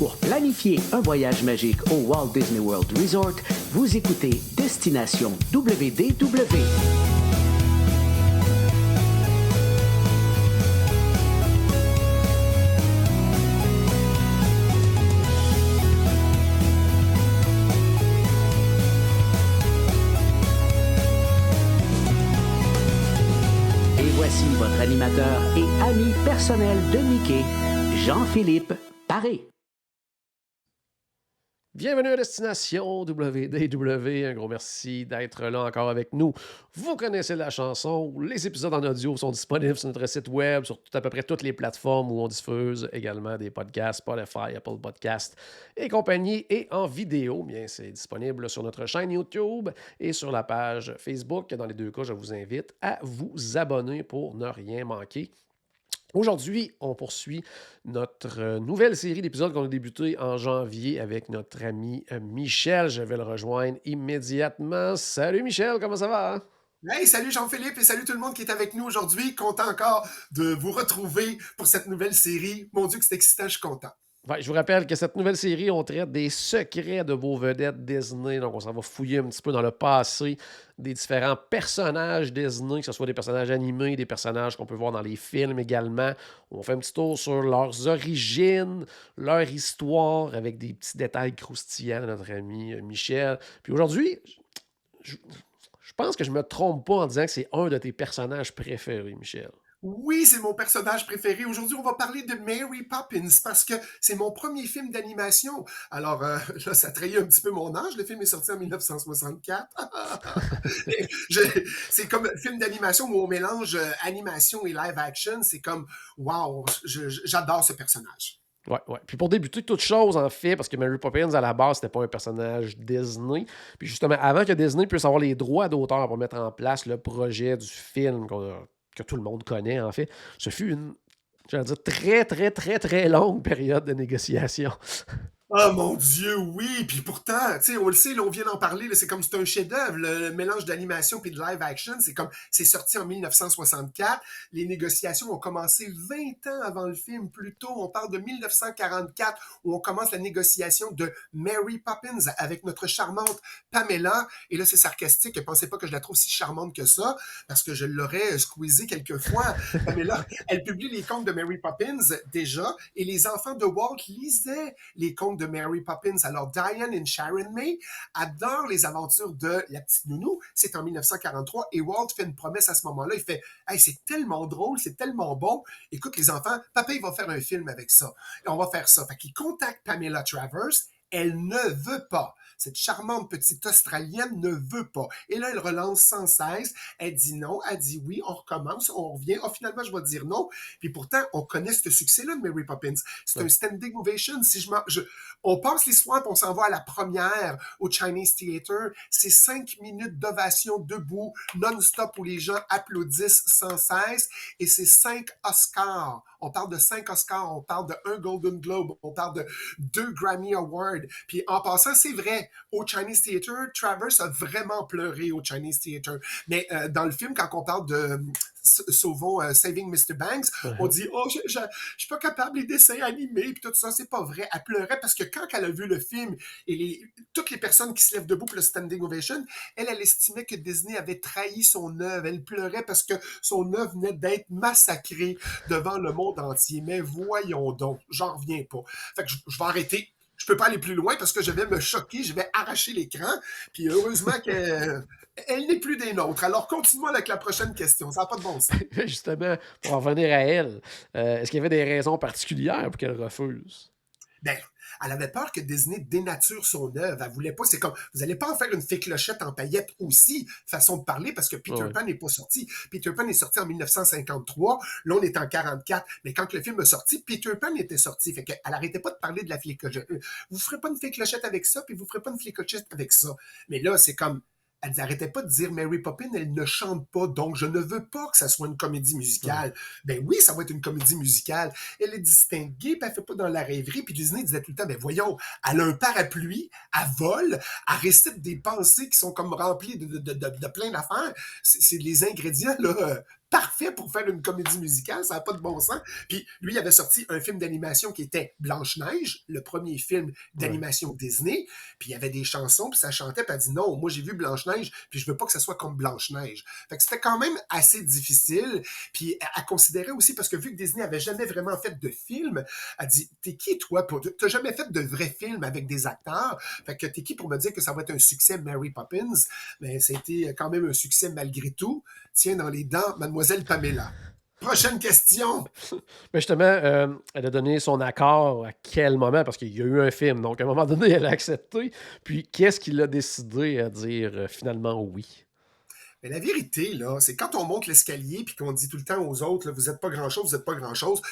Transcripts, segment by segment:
Pour planifier un voyage magique au Walt Disney World Resort, vous écoutez Destination WDW. Et voici votre animateur et ami personnel de Mickey, Jean-Philippe Paré. Bienvenue à Destination WDW. Un gros merci d'être là encore avec nous. Vous connaissez la chanson. Les épisodes en audio sont disponibles sur notre site web, sur à peu près toutes les plateformes où on diffuse également des podcasts, Spotify, Apple Podcasts et compagnie. Et en vidéo, bien, c'est disponible sur notre chaîne YouTube et sur la page Facebook. Dans les deux cas, je vous invite à vous abonner pour ne rien manquer. Aujourd'hui, on poursuit notre nouvelle série d'épisodes qu'on a débuté en janvier avec notre ami Michel. Je vais le rejoindre immédiatement. Salut Michel, comment ça va? Hey, salut Jean-Philippe et salut tout le monde qui est avec nous aujourd'hui. Content encore de vous retrouver pour cette nouvelle série. Mon Dieu que c'est excitant, je suis content. Ouais, je vous rappelle que cette nouvelle série, on traite des secrets de vos vedettes Disney. Donc, on s'en va fouiller un petit peu dans le passé des différents personnages Disney, que ce soit des personnages animés, des personnages qu'on peut voir dans les films également. On fait un petit tour sur leurs origines, leur histoire, avec des petits détails croustillants de notre ami Michel. Puis aujourd'hui, je pense que je me trompe pas en disant que c'est un de tes personnages préférés, Michel. Oui, c'est mon personnage préféré. Aujourd'hui, on va parler de Mary Poppins parce que c'est mon premier film d'animation. Alors, là, ça trahit un petit peu mon âge. Le film est sorti en 1964. C'est comme un film d'animation où on mélange animation et live action. C'est comme, wow, j'adore ce personnage. Ouais, ouais. Puis pour débuter toute chose, en fait, parce que Mary Poppins, à la base, c'était pas un personnage Disney. Puis justement, avant que Disney puisse avoir les droits d'auteur pour mettre en place le projet du film que tout le monde connaît, en fait, ce fut une, j'allais dire, très, très, très, très longue période de négociation. Oh mon Dieu, oui! Puis pourtant, tu sais, on le sait, là, on vient d'en parler, là, c'est comme c'est un chef-d'œuvre, le mélange d'animation puis de live action, c'est comme c'est sorti en 1964. Les négociations ont commencé 20 ans avant le film. Plus tôt, on parle de 1944 où on commence la négociation de Mary Poppins avec notre charmante Pamela. Et là, c'est sarcastique. Ne pensez pas que je la trouve si charmante que ça, parce que je l'aurais squeezée quelquefois. Pamela, elle publie les contes de Mary Poppins déjà, et les enfants de Walt lisaient les contes de Mary Poppins. Alors, Diane et Sharon May adorent les aventures de la petite nounou. C'est en 1943 et Walt fait une promesse à ce moment-là. Il fait « Hey, c'est tellement drôle, c'est tellement bon. Écoute, les enfants, papa, il va faire un film avec ça. Et on va faire ça. » Fait qu'il contacte Pamela Travers. Elle ne veut pas. Cette charmante petite Australienne ne veut pas. Et là, elle relance sans cesse. Elle dit non, elle dit oui, on recommence, on revient. Oh, finalement, je vais dire non. Puis pourtant, on connaît ce succès-là de Mary Poppins. C'est un standing ovation. On passe l'histoire et on s'en va à la première au Chinese Theatre. C'est 5 minutes d'ovation debout, non-stop, où les gens applaudissent sans cesse. Et c'est 5 Oscars. On parle de 5 Oscars, on parle de 1 Golden Globe, on parle de 2 Grammy Awards. Puis en passant, c'est vrai, au Chinese Theatre, Travers a vraiment pleuré au Chinese Theatre. Mais dans le film, quand on parle de Sauvons Saving Mr. Banks, on dit « Oh, je suis pas capable des dessins animés, puis tout ça, c'est pas vrai. » Elle pleurait parce que quand elle a vu le film et toutes les personnes qui se lèvent debout pour le standing ovation, elle estimait que Disney avait trahi son œuvre. Elle pleurait parce que son œuvre venait d'être massacrée devant le monde entier. Mais voyons donc, j'en reviens pas. Fait que je vais arrêter. Je peux pas aller plus loin parce que je vais me choquer, je vais arracher l'écran. Puis heureusement qu'elle n'est plus des nôtres. Alors continuons avec la prochaine question. Ça n'a pas de bon sens. Justement, pour en revenir à elle, est-ce qu'il y avait des raisons particulières pour qu'elle refuse? Ben, elle avait peur que Disney dénature son œuvre. Elle voulait pas, c'est comme, vous allez pas en faire une fée clochette en paillettes aussi, façon de parler, parce que Peter Pan n'est pas sorti. Peter Pan est sorti en 1953, là on est en 44, mais quand le film est sorti, Peter Pan était sorti, fait qu'elle arrêtait pas de parler de la fée clochette. Vous ferez pas une fée clochette avec ça, puis vous ferez pas une fée clochette avec ça. Mais là, c'est comme, elle n'arrêtait pas de dire Mary Poppins, elle ne chante pas, donc je ne veux pas que ça soit une comédie musicale. Ben oui, ça va être une comédie musicale. Elle est distinguée, puis elle fait pas dans la rêverie, puis Disney disait tout le temps, ben voyons, elle a un parapluie, elle vole, elle récite des pensées qui sont comme remplies de plein d'affaires. C'est les ingrédients, là, parfait pour faire une comédie musicale, ça n'a pas de bon sens. Puis lui, il avait sorti un film d'animation qui était Blanche-Neige, le premier film Ouais. d'animation Disney, puis il y avait des chansons, puis ça chantait, puis elle dit non, moi j'ai vu Blanche-Neige, puis je veux pas que ça soit comme Blanche-Neige. Fait que c'était quand même assez difficile, puis elle considérait aussi, parce que vu que Disney avait jamais vraiment fait de film, elle dit, t'es qui toi? T'as jamais fait de vrais films avec des acteurs, fait que t'es qui pour me dire que ça va être un succès Mary Poppins? Mais ça a été quand même un succès malgré tout. Tiens dans les dents, Mademoiselle Pamela. Prochaine question. Mais justement, elle a donné son accord à quel moment? Parce qu'il y a eu un film, donc à un moment donné, elle a accepté. Puis, qu'est-ce qui l'a décidé à dire finalement oui? Mais la vérité, là, c'est quand on monte l'escalier puis qu'on dit tout le temps aux autres, là, vous n'êtes pas grand-chose, vous n'êtes pas grand-chose.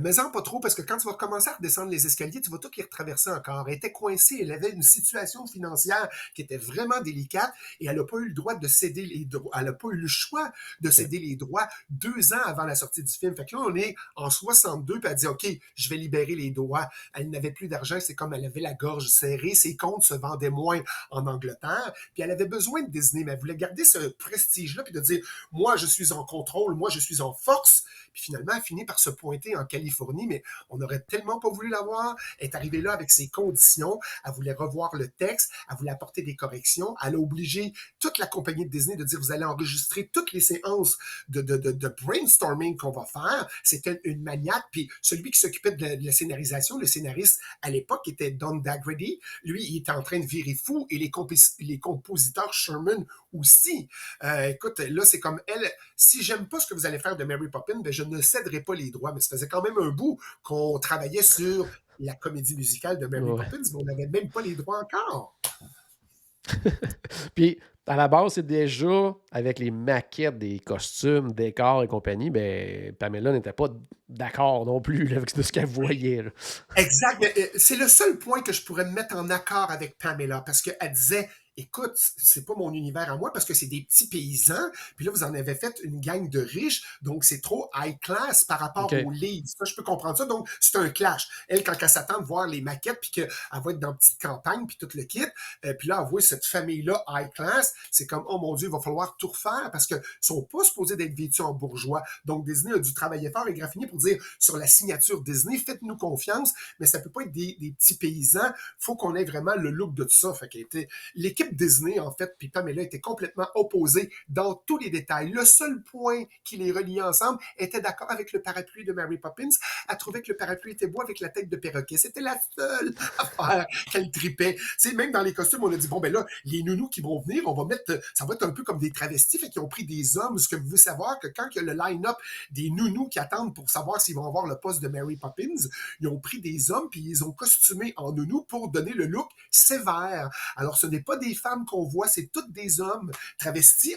Mais en pas trop, parce que quand tu vas recommencer à redescendre les escaliers, tu vas toutes les retraverser encore. Elle était coincée, elle avait une situation financière qui était vraiment délicate et elle n'a pas eu le droit de céder les droits, elle n'a pas eu le choix de OK. céder les droits 2 ans avant la sortie du film. Fait que là, on est en 62, puis elle dit, OK, je vais libérer les droits. Elle n'avait plus d'argent, c'est comme elle avait la gorge serrée, ses comptes se vendaient moins en Angleterre, puis elle avait besoin de Disney, mais elle voulait garder ce prestige-là, puis de dire, moi, je suis en contrôle, moi, je suis en force, puis finalement, elle finit par se pointer en Californie, mais on n'aurait tellement pas voulu la voir. Elle est arrivée là avec ses conditions. Elle voulait revoir le texte. Elle voulait apporter des corrections. Elle a obligé toute la compagnie de Disney de dire, vous allez enregistrer toutes les séances de brainstorming qu'on va faire. C'était une maniaque. Puis celui qui s'occupait de la scénarisation, le scénariste à l'époque était Don Daggerty. Lui, il était en train de virer fou et les compositeurs Sherman aussi. Écoute, là, c'est comme elle. Si j'aime pas ce que vous allez faire de Mary Poppins, ben, je ne céderai pas les droits. Mais ça faisait quand même un bout qu'on travaillait sur la comédie musicale de Mary Ouais. Poppins, mais on n'avait même pas les droits encore. Puis, à la base, c'est déjà avec les maquettes des costumes, décors et compagnie, ben, Pamela n'était pas d'accord non plus là, avec ce qu'elle voyait. Là. Exact. Mais, c'est le seul point que je pourrais me mettre en accord avec Pamela, parce qu'elle disait, écoute, c'est pas mon univers à moi, parce que c'est des petits paysans, puis là, vous en avez fait une gang de riches, donc c'est trop high class par rapport OK. aux leads. Ça, je peux comprendre ça. Donc, c'est un clash. Elle, quand elle s'attend de voir les maquettes, puis qu'elle va être dans une petite campagne, puis tout le kit, puis là, elle voit cette famille-là high class, c'est comme, oh mon Dieu, il va falloir tout refaire, parce que sont pas supposés d'être vêtus en bourgeois. Donc, Disney a dû travailler fort et Graffini pour dire, sur la signature Disney, faites-nous confiance, mais ça peut pas être des petits paysans. Faut qu'on ait vraiment le look de tout ça. Fait qu'elle était, l'équipe Disney, en fait, puis Pamela était complètement opposée dans tous les détails. Le seul point qui les reliait ensemble était d'accord avec le parapluie de Mary Poppins. Elle trouvait que le parapluie était beau avec la tête de perroquet. C'était la seule affaire qu'elle tripait. Tu sais, même dans les costumes, on a dit, bon, ben là, les nounous qui vont venir, on va mettre, ça va être un peu comme des travestis, fait qu'ils ont pris des hommes. Ce que vous voulez savoir, que quand il y a le line-up des nounous qui attendent pour savoir s'ils vont avoir le poste de Mary Poppins, ils ont pris des hommes puis ils ont costumé en nounou pour donner le look sévère. Alors, ce n'est pas des femmes qu'on voit, c'est toutes des hommes travestis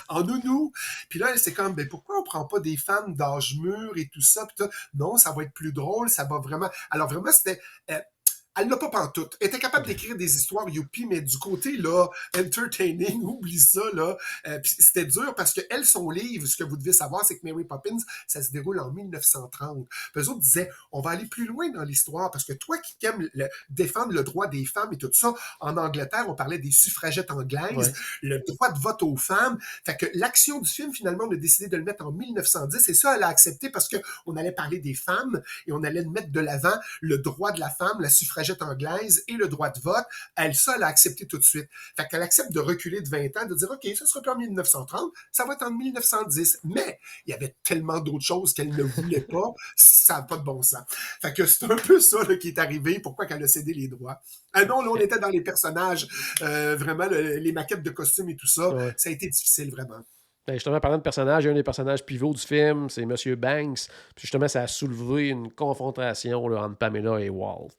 en nounou. Puis là, c'est comme, ben pourquoi on prend pas des femmes d'âge mûr et tout ça? Puis tout. Non, ça va être plus drôle, ça va vraiment... Alors vraiment, c'était... elle l'a pas pantoute. Elle était capable d'écrire des histoires youpi, mais du côté, là, entertaining, oublie ça, là. C'était dur parce que elle, son livre, ce que vous devez savoir, c'est que Mary Poppins, ça se déroule en 1930. Puis eux autres disaient, on va aller plus loin dans l'histoire parce que toi qui aimes défendre le droit des femmes et tout ça, en Angleterre, on parlait des suffragettes anglaises, Ouais. le droit de vote aux femmes. Fait que l'action du film, finalement, on a décidé de le mettre en 1910 et ça, elle a accepté parce qu'on allait parler des femmes et on allait mettre de l'avant le droit de la femme, la suffragette anglaise et le droit de vote. Elle, ça, elle a accepté tout de suite. Fait qu'elle accepte de reculer de 20 ans, de dire, OK, ça sera plus en 1930, ça va être en 1910. Mais il y avait tellement d'autres choses qu'elle ne voulait pas, ça n'a pas de bon sens. Fait que c'est un peu ça là, qui est arrivé, pourquoi qu'elle a cédé les droits. Ah non, là, on était dans les personnages, vraiment, les maquettes de costumes et tout ça. Ouais. Ça a été difficile, vraiment. Ben, justement, parlant de personnages, un des personnages pivots du film, c'est Monsieur Banks. Puis justement, ça a soulevé une confrontation là, entre Pamela et Walt.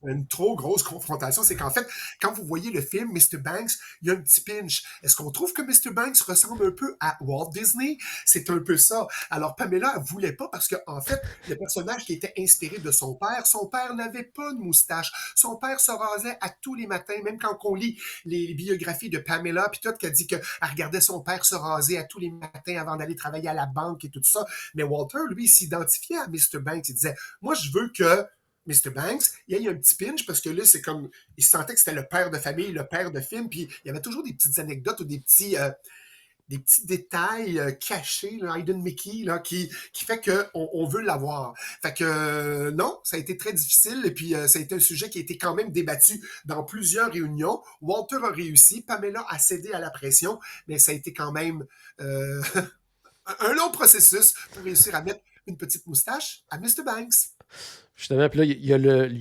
Une trop grosse confrontation, c'est qu'en fait, quand vous voyez le film Mr. Banks, il y a un petit pinch. Est-ce qu'on trouve que Mr. Banks ressemble un peu à Walt Disney? C'est un peu ça. Alors, Pamela, elle voulait pas parce que, en fait, le personnage qui était inspiré de son père n'avait pas de moustache. Son père se rasait à tous les matins, même quand on lit les biographies de Pamela, puis tout, qu'elle dit qu'elle regardait son père se raser à tous les matins avant d'aller travailler à la banque et tout ça. Mais Walter, lui, il s'identifiait à Mr. Banks. Il disait, moi, je veux que Mr. Banks, il y a un petit pinch parce que là, c'est comme, il sentait que c'était le père de famille, le père de film, puis il y avait toujours des petites anecdotes ou des petits, des petits détails cachés, là, Hidden Mickey, là, qui fait qu'on veut l'avoir. Fait que non, ça a été très difficile et puis ça a été un sujet qui a été quand même débattu dans plusieurs réunions. Walter a réussi, Pamela a cédé à la pression, mais ça a été quand même un long processus pour réussir à mettre une petite moustache à Mr. Banks. Justement, puis là, il y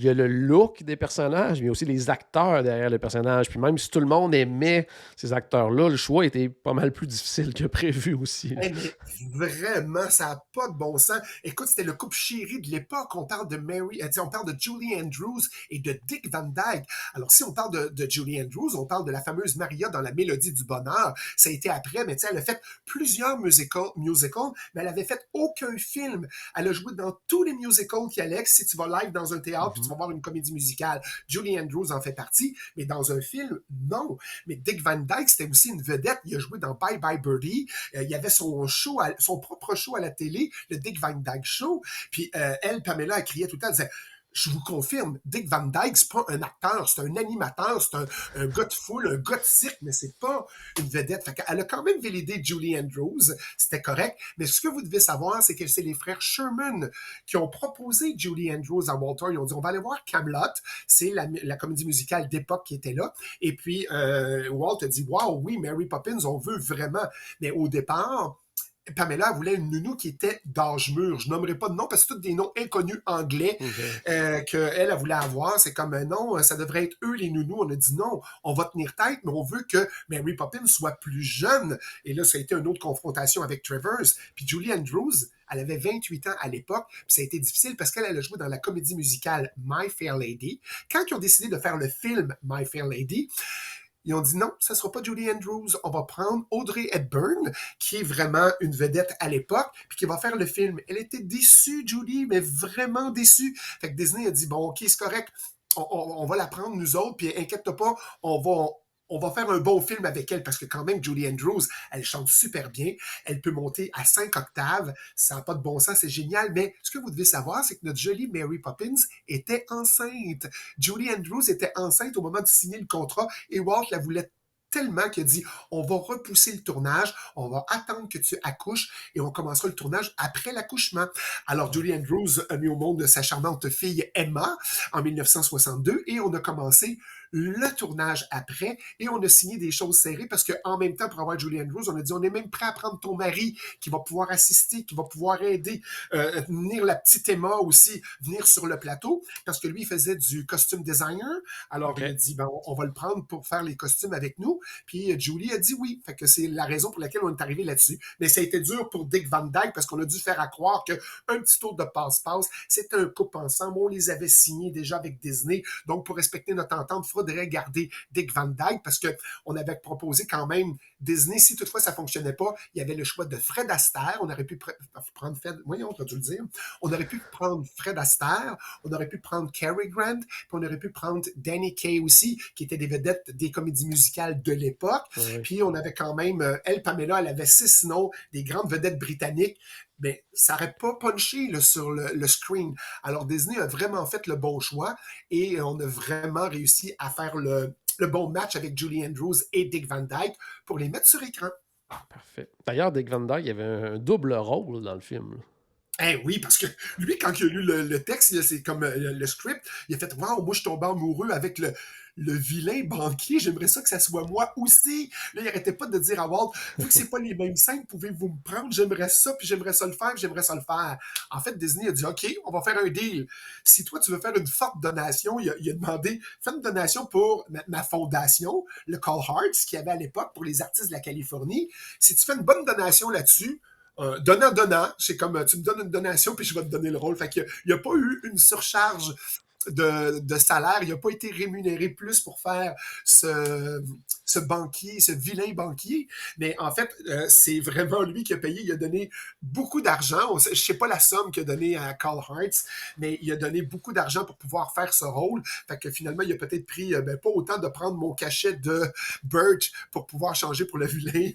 a le look des personnages, mais il y a aussi les acteurs derrière les personnages. Puis même si tout le monde aimait ces acteurs-là, le choix était pas mal plus difficile que prévu aussi. Hey, mais vraiment, ça n'a pas de bon sens. Écoute, c'était le couple chéri de l'époque. On parle de on parle de Julie Andrews et de Dick Van Dyke. Alors, si on parle de Julie Andrews, on parle de la fameuse Maria dans La Mélodie du Bonheur. Ça a été après, mais tu sais, elle a fait plusieurs musicals, mais elle avait fait aucun film. Elle a joué dans tous les musicals qu'il y a. Si tu vas live dans un théâtre, puis tu vas voir une comédie musicale, Julie Andrews en fait partie, mais dans un film, non. Mais Dick Van Dyke, c'était aussi une vedette. Il a joué dans Bye Bye Birdie. Il y avait son propre show à la télé, le Dick Van Dyke Show. Puis elle, Pamela, elle criait tout le temps, elle disait, je vous confirme, Dick Van Dyke, c'est pas un acteur, c'est un animateur, c'est un gars de foule, un gars de cirque, mais c'est pas une vedette. Fait qu'elle a quand même validé Julie Andrews, c'était correct. Mais ce que vous devez savoir, c'est que c'est les frères Sherman qui ont proposé Julie Andrews à Walter. Ils ont dit, on va aller voir Camelot, c'est la comédie musicale d'époque qui était là. Et puis, Walt a dit, wow, oui, Mary Poppins, on veut vraiment. Mais au départ, Pamela voulait une nounou qui était d'âge mûr. Je nommerai pas de nom parce que c'est tous des noms inconnus anglais qu'elle voulait avoir. C'est comme non, ça devrait être eux les nounous. On a dit non, on va tenir tête, mais on veut que Mary Poppins soit plus jeune. Et là, ça a été une autre confrontation avec Travers. Puis Julie Andrews, elle avait 28 ans à l'époque, puis ça a été difficile parce qu'elle a joué dans la comédie musicale My Fair Lady. Quand ils ont décidé de faire le film My Fair Lady, ils ont dit non, ça ne sera pas Julie Andrews, on va prendre Audrey Hepburn, qui est vraiment une vedette à l'époque, puis qui va faire le film. Elle était déçue, Julie, mais vraiment déçue. Fait que Disney a dit, bon, ok, c'est correct, on va la prendre nous autres, puis inquiète-toi pas, on va faire un bon film avec elle, parce que quand même, Julie Andrews, elle chante super bien, elle peut monter à 5 octaves, ça n'a pas de bon sens, c'est génial, mais ce que vous devez savoir, c'est que notre jolie Mary Poppins était enceinte. Julie Andrews était enceinte au moment de signer le contrat, et Walt la voulait tellement qu'il a dit, on va repousser le tournage, on va attendre que tu accouches et on commencera le tournage après l'accouchement. Alors, Julie Andrews a mis au monde sa charmante fille Emma en 1962 et on a commencé le tournage après et on a signé des choses serrées parce qu'en même temps, pour avoir Julie Andrews, on a dit, on est même prêt à prendre ton mari qui va pouvoir assister, qui va pouvoir aider, venir la petite Emma aussi, venir sur le plateau parce que lui, il faisait du costume designer. Alors, il a dit, ben, on va le prendre pour faire les costumes avec nous. Puis Julie a dit oui. Fait que c'est la raison pour laquelle on est arrivé là-dessus. Mais ça a été dur pour Dick Van Dyke parce qu'on a dû faire à croire qu'un petit tour de passe-passe, c'était un couple ensemble. On les avait signés déjà avec Disney. Donc, pour respecter notre entente, il faudrait garder Dick Van Dyke parce qu'on avait proposé quand même Disney. Si toutefois ça ne fonctionnait pas, il y avait le choix de Fred Astaire. On aurait pu prendre Fred... Voyons, on a dû le dire. On aurait pu prendre Fred Astaire. On aurait pu prendre Cary Grant. Puis on aurait pu prendre Danny Kaye aussi, qui était des vedettes des comédies musicales de l'époque. Oui. Puis on avait quand même, elle, Pamela, elle avait 6 noms, des grandes vedettes britanniques, mais ça n'aurait pas punché là, sur le screen. Alors Disney a vraiment fait le bon choix et on a vraiment réussi à faire le bon match avec Julie Andrews et Dick Van Dyke pour les mettre sur écran. Parfait. D'ailleurs, Dick Van Dyke, il y avait un double rôle dans le film. Eh oui, parce que lui, quand il a lu le texte, c'est comme le script, il a fait « Wow, moi, je suis tombé amoureux avec le vilain banquier, j'aimerais ça que ça soit moi aussi. » Là, il arrêtait pas de dire à Walt « Vu que c'est pas les mêmes scènes, pouvez-vous me prendre? J'aimerais ça, puis j'aimerais ça le faire, puis j'aimerais ça le faire. » En fait, Disney a dit « OK, on va faire un deal. Si toi, tu veux faire une forte donation, il a demandé « Fais une donation pour ma fondation, le Call Hearts, qu'il y avait à l'époque pour les artistes de la Californie. Si tu fais une bonne donation là-dessus, donnant, c'est comme tu me donnes une donation puis je vais te donner le rôle. » Fait qu'il n'y a pas eu une surcharge de salaire, il n'a pas été rémunéré plus pour faire ce banquier, ce vilain banquier, mais en fait, c'est vraiment lui qui a payé, il a donné beaucoup d'argent, je ne sais pas la somme qu'il a donnée à Carl Hearts, mais il a donné beaucoup d'argent pour pouvoir faire ce rôle, fait que finalement, il a peut-être pris, pas autant de prendre mon cachet de Birch pour pouvoir changer pour le vilain,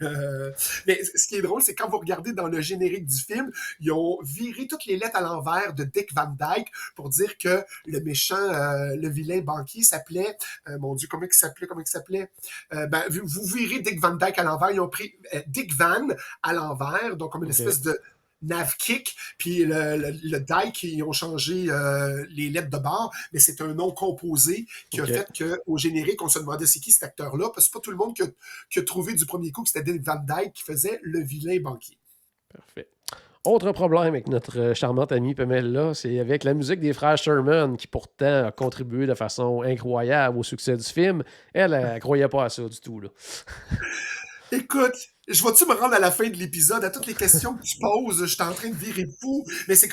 mais ce qui est drôle, c'est quand vous regardez dans le générique du film, ils ont viré toutes les lettres à l'envers de Dick Van Dyke pour dire que le méchant méchant, le vilain banquier s'appelait, mon Dieu, comment il s'appelait? Vous verrez Dick Van Dyke à l'envers. Ils ont pris Dick Van à l'envers, donc comme une OK. espèce de nav kick, puis le Dyke, ils ont changé les lettres de bord, mais c'est un nom composé qui a OK. fait qu'au générique, on se demandait c'est qui cet acteur-là, parce que c'est pas tout le monde qui a trouvé du premier coup que c'était Dick Van Dyke qui faisait le vilain banquier. Parfait. Autre problème avec notre charmante amie Pamela, c'est avec la musique des frères Sherman, qui pourtant a contribué de façon incroyable au succès du film. Elle, elle croyait pas à ça du tout, là. Écoute, je vais-tu me rendre à la fin de l'épisode, à toutes les questions que tu poses, je suis en train de virer fou, mais c'est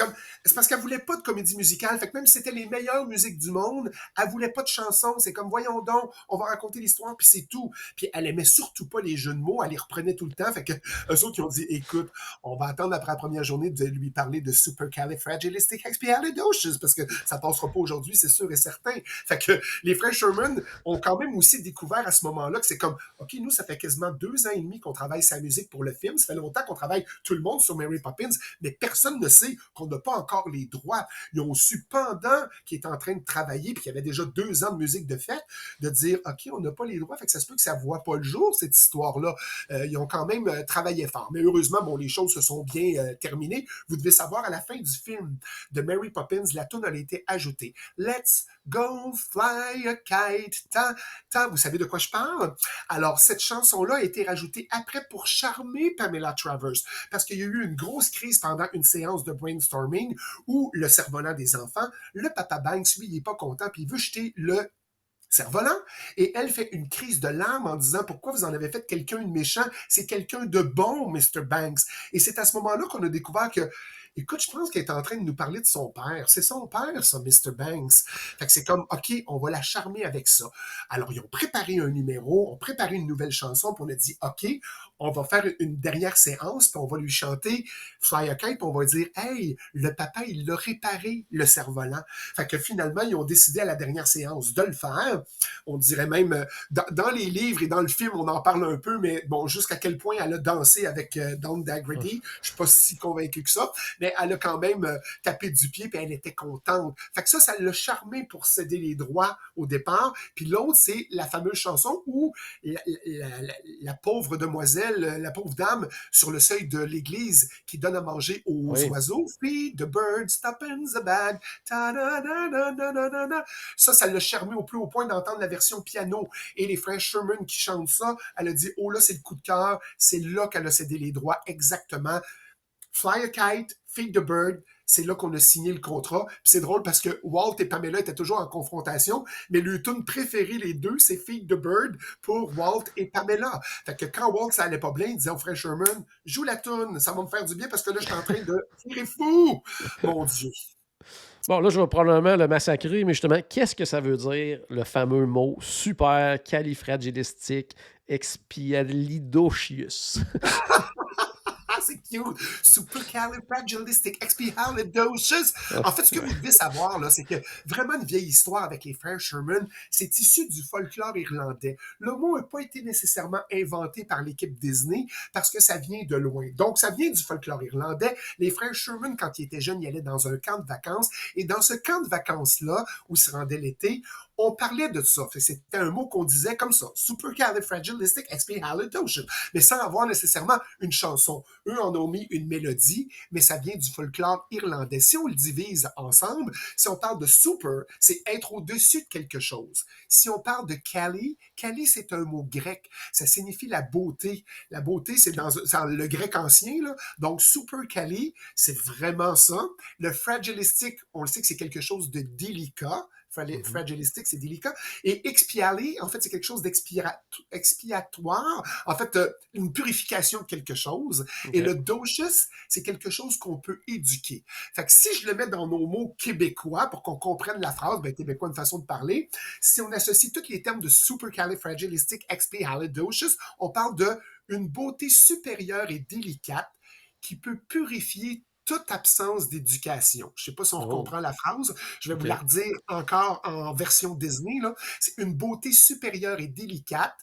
parce qu'elle voulait pas de comédie musicale, fait que même si c'était les meilleures musiques du monde, elle voulait pas de chansons, c'est comme, voyons donc, on va raconter l'histoire, puis c'est tout. Puis elle aimait surtout pas les jeux de mots, elle les reprenait tout le temps, fait que eux autres, ils ont dit, écoute, on va attendre après la première journée de lui parler de Supercalifragilisticexpialidocious, parce que ça passera pas aujourd'hui, c'est sûr et certain. Fait que les frères Sherman ont quand même aussi découvert à ce moment-là que c'est comme, OK, nous, ça fait quasiment 2 ans et demi qu'on travaille sa musique pour le film. Ça fait longtemps qu'on travaille tout le monde sur Mary Poppins, mais personne ne sait qu'on n'a pas encore les droits. Ils ont su pendant qu'il est en train de travailler, puis qu'il y avait déjà 2 ans de musique de fête, de dire, OK, on n'a pas les droits, fait que ça se peut que ça ne voit pas le jour, cette histoire-là. Ils ont quand même travaillé fort. Mais heureusement, bon, les choses se sont bien terminées. Vous devez savoir, à la fin du film de Mary Poppins, la tune a été ajoutée. Let's go fly a kite. Vous savez de quoi je parle? Alors, cette chanson-là a été rajoutée après pour charmer Pamela Travers, parce qu'il y a eu une grosse crise pendant une séance de brainstorming où le cerf-volant des enfants, le papa Banks, lui, il n'est pas content, puis il veut jeter le cerf-volant, et elle fait une crise de larmes en disant, pourquoi vous en avez fait quelqu'un de méchant? C'est quelqu'un de bon, Mr. Banks. Et c'est à ce moment-là qu'on a découvert que, écoute, je pense qu'elle est en train de nous parler de son père. C'est son père, ça, Mr. Banks. Fait que c'est comme, OK, on va la charmer avec ça. Alors, ils ont préparé un numéro, ont préparé une nouvelle chanson, puis on a dit, OK, on va faire une dernière séance, puis on va lui chanter Fly a Kite, puis on va dire, hey, le papa, il l'a réparé, le cerf-volant. Fait que finalement, ils ont décidé à la dernière séance de le faire. On dirait même, dans les livres et dans le film, on en parle un peu, mais bon, jusqu'à quel point elle a dansé avec Don Daggerty, je suis pas si convaincu que ça, mais elle a quand même tapé du pied, puis elle était contente. Fait que ça l'a charmé pour céder les droits au départ. Puis l'autre, c'est la fameuse chanson où la pauvre demoiselle, la pauvre dame, sur le seuil de l'église, qui donne à manger aux oiseaux. Feed the bird, stop in the bag. Ça l'a charmé au plus haut point d'entendre la version piano. Et les frères Sherman qui chantent ça, elle a dit, oh là, c'est le coup de cœur. C'est là qu'elle a cédé les droits exactement. Fly a Kite, Feed the Bird, c'est là qu'on a signé le contrat. Puis c'est drôle parce que Walt et Pamela étaient toujours en confrontation, mais le tune préféré, les deux, c'est Feed the Bird pour Walt et Pamela. Fait que quand Walt, ça allait pas bien, il disait au frère Sherman, joue la tune, ça va me faire du bien parce que là, je suis en train de tirer fou. Mon Dieu. Bon, là, je vais probablement le massacrer, mais justement, qu'est-ce que ça veut dire, le fameux mot super califragilistique expialidocious? C'est cute. Supercalifragilisticexpialidocious. En fait, ce que vous devez savoir, là, c'est que vraiment une vieille histoire avec les frères Sherman, c'est issu du folklore irlandais. Le mot n'a pas été nécessairement inventé par l'équipe Disney parce que ça vient de loin. Donc, ça vient du folklore irlandais. Les frères Sherman, quand ils étaient jeunes, ils allaient dans un camp de vacances. Et dans ce camp de vacances-là, où ils se rendaient l'été, on parlait de ça. C'était un mot qu'on disait comme ça, supercalifragilisticexpialidocious, mais sans avoir nécessairement une chanson. Eux en ont mis une mélodie, mais ça vient du folklore irlandais. Si on le divise ensemble, si on parle de super, c'est être au-dessus de quelque chose. Si on parle de Cali, Cali, c'est un mot grec. Ça signifie la beauté. La beauté, c'est dans le grec ancien, là. Donc, super Cali, c'est vraiment ça. Le fragilistic, on le sait que c'est quelque chose de délicat. Fragilistic, c'est délicat. Et expialer, en fait, c'est quelque chose d'expiatoire. En fait, une purification de quelque chose. Okay. Et le docious, c'est quelque chose qu'on peut éduquer. Fait que si je le mets dans nos mots québécois pour qu'on comprenne la phrase, ben, québécois, une façon de parler, si on associe tous les termes de supercalifragilisticexpialidocious, on parle de une beauté supérieure et délicate qui peut purifier toute absence d'éducation. Je ne sais pas si on comprend la phrase. Je vais vous Ok. la redire encore en version Disney, là. C'est une beauté supérieure et délicate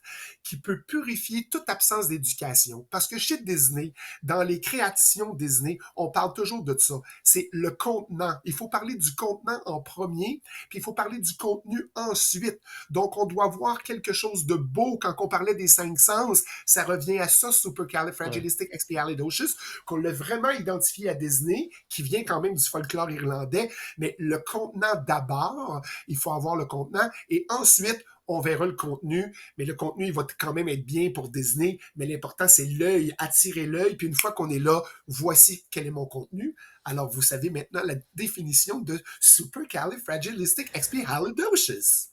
qui peut purifier toute absence d'éducation. Parce que chez Disney, dans les créations Disney, on parle toujours de ça. C'est le contenant. Il faut parler du contenant en premier, puis il faut parler du contenu ensuite. Donc, on doit voir quelque chose de beau. Quand on parlait des 5 sens, ça revient à ça, supercalifragilisticexpialidocious, qu'on l'a vraiment identifié à Disney, qui vient quand même du folklore irlandais. Mais le contenant d'abord, il faut avoir le contenant, et ensuite, on verra le contenu, mais le contenu, il va quand même être bien pour Disney, mais l'important, c'est l'œil, attirer l'œil, puis une fois qu'on est là, voici quel est mon contenu. Alors, vous savez maintenant la définition de supercalifragilisticexpialidocious.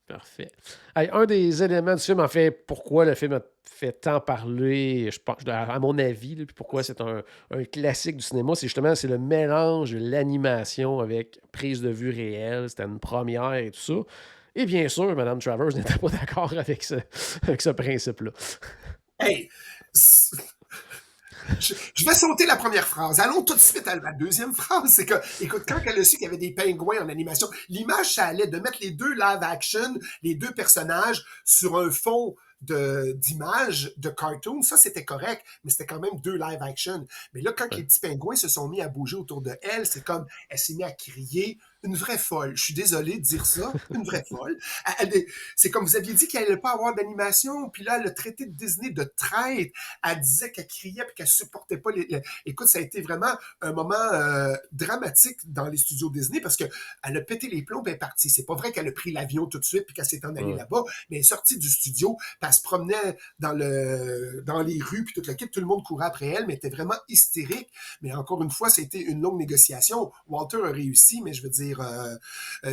Parfait. Hey, un des éléments du film, en fait, pourquoi le film a fait tant parler, je pense, à mon avis, là, puis pourquoi c'est un classique du cinéma, c'est justement le mélange de l'animation avec prise de vue réelle. C'était une première et tout ça. Et bien sûr, Mme Travers n'était pas d'accord avec ce principe-là. Hey! Je vais sauter la première phrase. Allons tout de suite à la deuxième phrase. C'est que, écoute, quand elle a su qu'il y avait des pingouins en animation, l'image, ça allait de mettre les deux live action, les deux personnages, sur un fond d'images de cartoon, ça c'était correct, mais c'était quand même deux live action. Mais là, quand les petits pingouins se sont mis à bouger autour de elle, c'est comme, elle s'est mise à crier, une vraie folle. Je suis désolé de dire ça, une vraie folle. C'est comme vous aviez dit qu'elle n'allait pas avoir d'animation, puis là, le traité de Disney de traite, elle disait qu'elle criait puis qu'elle supportait pas Écoute, ça a été vraiment un moment dramatique dans les studios Disney parce que elle a pété les plombs et elle est partie. C'est pas vrai qu'elle a pris l'avion tout de suite puis qu'elle s'est en allée là-bas, mais elle est sortie du studio, puis elle se promenait dans les rues puis tout le kit, tout le monde courait après elle, mais elle était vraiment hystérique. Mais encore une fois, ça a été une longue négociation. Walter a réussi, mais je veux dire,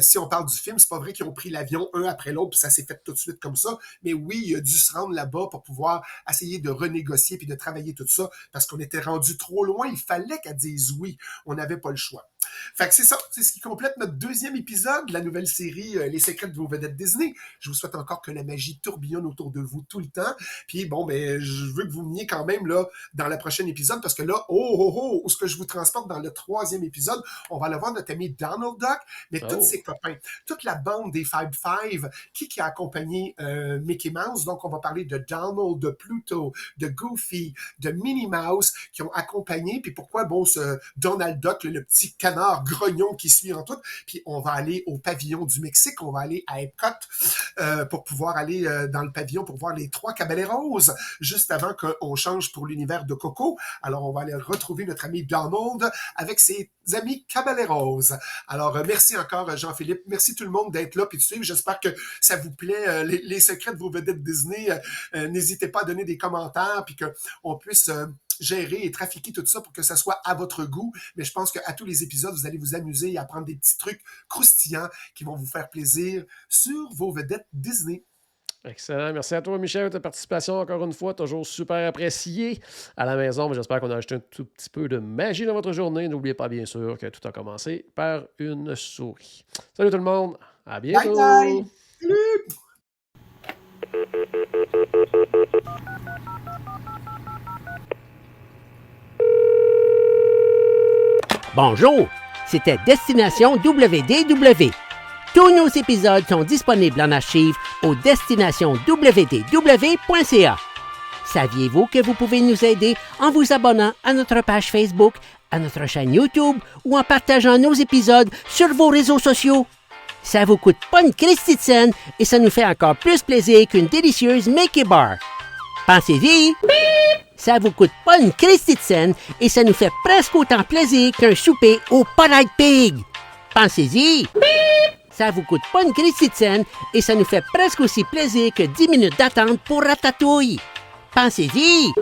si on parle du film, c'est pas vrai qu'ils ont pris l'avion un après l'autre, puis ça s'est fait tout de suite comme ça. Mais oui, il a dû se rendre là-bas pour pouvoir essayer de renégocier puis de travailler tout ça, parce qu'on était rendu trop loin. Il fallait qu'elle dise oui. On n'avait pas le choix. Fait que c'est ça, c'est ce qui complète notre deuxième épisode de la nouvelle série Les secrets de vos vedettes Disney. Je vous souhaite encore que la magie tourbillonne autour de vous tout le temps. Puis bon, ben, je veux que vous veniez quand même là dans le prochain épisode, parce que là, où est-ce que je vous transporte dans le troisième épisode? On va aller voir notre ami Donald Duck, mais tous ses copains, toute la bande des Five Five, qui a accompagné Mickey Mouse. Donc, on va parler de Donald, de Pluto, de Goofy, de Minnie Mouse, qui ont accompagné. Puis pourquoi, bon, ce Donald Duck, le petit canard grognon qui suit en tout. Puis on va aller au pavillon du Mexique, on va aller à Epcot pour pouvoir aller dans le pavillon pour voir les 3 Caballeros, juste avant qu'on change pour l'univers de Coco. Alors on va aller retrouver notre ami Donald avec ses amis Caballeros. Alors merci encore Jean-Philippe, merci tout le monde d'être là puis de suivre. J'espère que ça vous plaît, les secrets de vos vedettes Disney. N'hésitez pas à donner des commentaires puis qu'on puisse gérer et trafiquer tout ça pour que ça soit à votre goût. Mais je pense qu'à tous les épisodes, vous allez vous amuser et apprendre des petits trucs croustillants qui vont vous faire plaisir sur vos vedettes Disney. Excellent. Merci à toi, Michel, de ta participation encore une fois. Toujours super apprécié à la maison. Mais j'espère qu'on a ajouté un tout petit peu de magie dans votre journée. N'oubliez pas, bien sûr, que tout a commencé par une souris. Salut tout le monde. À bientôt. Bye bye. Salut. Bonjour, c'était Destination WDW. Tous nos épisodes sont disponibles en archive au destinationwdw.ca. Saviez-vous que vous pouvez nous aider en vous abonnant à notre page Facebook, à notre chaîne YouTube ou en partageant nos épisodes sur vos réseaux sociaux? Ça vous coûte pas une Christie de scène et ça nous fait encore plus plaisir qu'une délicieuse Mickey Bar. Pensez-y! Ça vous coûte pas une Christie de scène et ça nous fait presque autant plaisir qu'un souper au Polite Pig. Pensez-y! Ça vous coûte pas une Christie de scène et ça nous fait presque aussi plaisir que 10 minutes d'attente pour Ratatouille. Pensez-y!